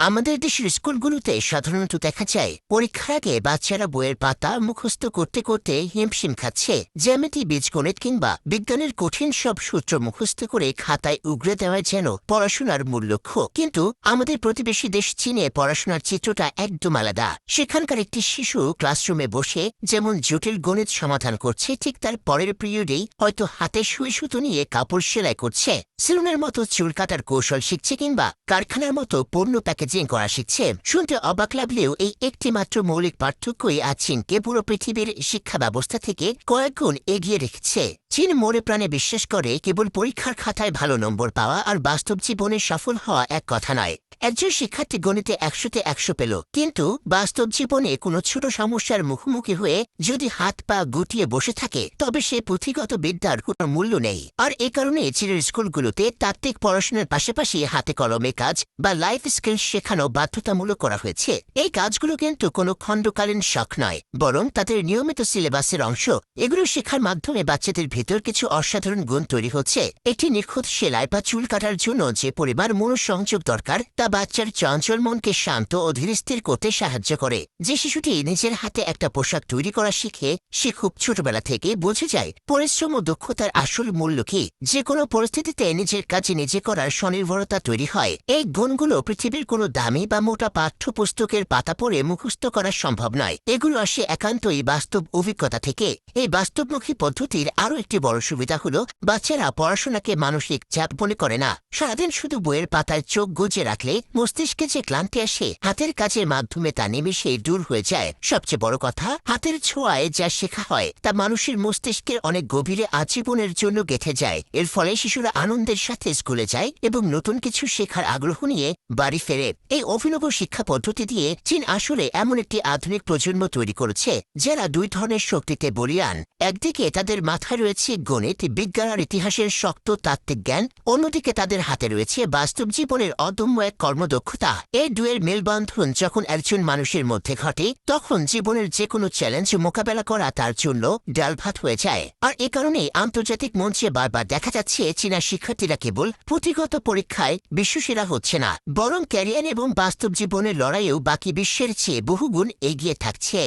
আমাদের দেশের স্কুলগুলোতে সাধারণত দেখা যায় পরীক্ষার আগে বাচ্চারা বইয়ের পাতা মুখস্থ করতে করতে হিমশিম খাচ্ছে। জ্যামিতি, বীজগণিত কিংবা বিজ্ঞানের কঠিন সব সূত্র মুখস্থ করে খাতায় উগরে দেওয়া যেন পড়াশোনার মূল লক্ষ্য। কিন্তু আমাদের প্রতিবেশী দেশ চীনে পড়াশোনার চিত্রটা একদম আলাদা। সেখানকার একটি শিশু ক্লাসরুমে বসে যেমন জটিল গণিত সমাধান করছে, ঠিক তার পরের পিরিয়ডেই হয়তো হাতে সুই সুতো নিয়ে কাপড় সেলাই করছে, সেলুনের মতো চুল কাটার কৌশল শিখছে কিংবা কারখানার মতো পণ্য প্যাকেজিং করা শিখছে। শুনতে অবাক লাগলেও এই একটি মাত্র মৌলিক পার্থক্যই আজ চীনকে পুরো পৃথিবীর শিক্ষা ব্যবস্থা থেকে কয়েক গুণ এগিয়ে রেখেছে। চীন মনে প্রাণে বিশ্বাস করে কেবল পরীক্ষার খাতায় ভালো নম্বর পাওয়া আর বাস্তব জীবনে সফল হওয়া এক কথা নয়। একজন শিক্ষার্থী গণিতে 100-তে 100 পেল, কিন্তু বাস্তব জীবনে কোনো ছোট সমস্যার মুখোমুখি হয়ে যদি হাত পা গুটিয়ে বসে থাকে তবে সে পুঁথিগত বিদ্যার কোনো মূল্য নেই। আর এ কারণে চীনের স্কুলগুলোতে তাত্ত্বিক পড়াশোনার পাশাপাশি হাতে কলমে কাজ বা লাইফ স্কিল শেখানো বাধ্যতামূলক করা হয়েছে। এই কাজগুলো কিন্তু কোনো খণ্ডকালীন শখ নয়, বরং তাদের নিয়মিত সিলেবাসের অংশ। এগুলো শেখার মাধ্যমে বাচ্চাদের ভেতর কিছু অসাধারণ গুণ তৈরি হচ্ছে। একটি নিখুঁত সেলাই বা চুল কাটার জন্য যে পরিবার মনোসংযোগ দরকার তা বাচ্চার চঞ্চল মনকে শান্ত ও ধীরস্থির করতে সাহায্য করে। যে শিশুটি নিজের হাতে একটা পোশাক তৈরি করা শিখে, সে খুব ছোটবেলা থেকে বুঝে যায় পরিশ্রম ও দক্ষতার আসল মূল্য কি। যে কোনো পরিস্থিতিতে নিজের কাজে নিজে করার স্বনির্ভরতা তৈরি হয়। এই গুণগুলো পৃথিবীর কোনো দামি বা মোটা পাঠ্যপুস্তকের পাতা পড়ে মুখস্থ করা সম্ভব নয়। এগুলো আসে একান্তই বাস্তব অভিজ্ঞতা থেকে। এই বাস্তবমুখী পদ্ধতির আরও একটি বড় সুবিধা হলো বাচ্চারা পড়াশোনাকে মানসিক চাপ মনে করে না। সারাদিন শুধু বইয়ের পাতায় চোখ গুজে রাখলে মস্তিষ্কে যে ক্লান্তি আসে, হাতের কাজের মাধ্যমে তা নিমেষেই দূর হয়ে যায়। সবচেয়ে বড় কথা, হাতের ছোঁয়ায় যা শেখা হয় তা মানুষের মস্তিষ্কের অনেক গভীরে আজীবনের জন্য গেঁথে যায়। এর ফলে শিশুরা আনন্দের সাথে স্কুলে যায় এবং নতুন কিছু শেখার আগ্রহ নিয়ে বাড়ি ফেরে। এই অভিনব শিক্ষা পদ্ধতি দিয়ে চীন আসলে এমন একটি আধুনিক প্রজন্ম তৈরি করেছে যারা দুই ধরনের শক্তিতে বলীয়ান। একদিকে তাদের মাথায় রয়েছে গণিত, বিজ্ঞান আর ইতিহাসের শক্ত তাত্ত্বিক জ্ঞান, অন্যদিকে তাদের হাতে রয়েছে বাস্তব জীবনের অদম্য এক কর্মদক্ষতা। এই দুয়ের মেলবন্ধন যখন একজন মানুষের মধ্যে ঘটে, তখন জীবনের যে কোনো চ্যালেঞ্জ মোকাবেলা করা তার জন্য ডাল ভাত হয়ে যায়। আর এ কারণেই আন্তর্জাতিক মঞ্চে বারবার দেখা যাচ্ছে চীনা শিক্ষার্থীরা কেবল পুঁথিগত পরীক্ষায় বিশ্বসেরা হচ্ছে না, বরং ক্যারিয়ার এবং বাস্তব জীবনের লড়াইয়েও বাকি বিশ্বের চেয়ে বহুগুণ এগিয়ে থাকছে।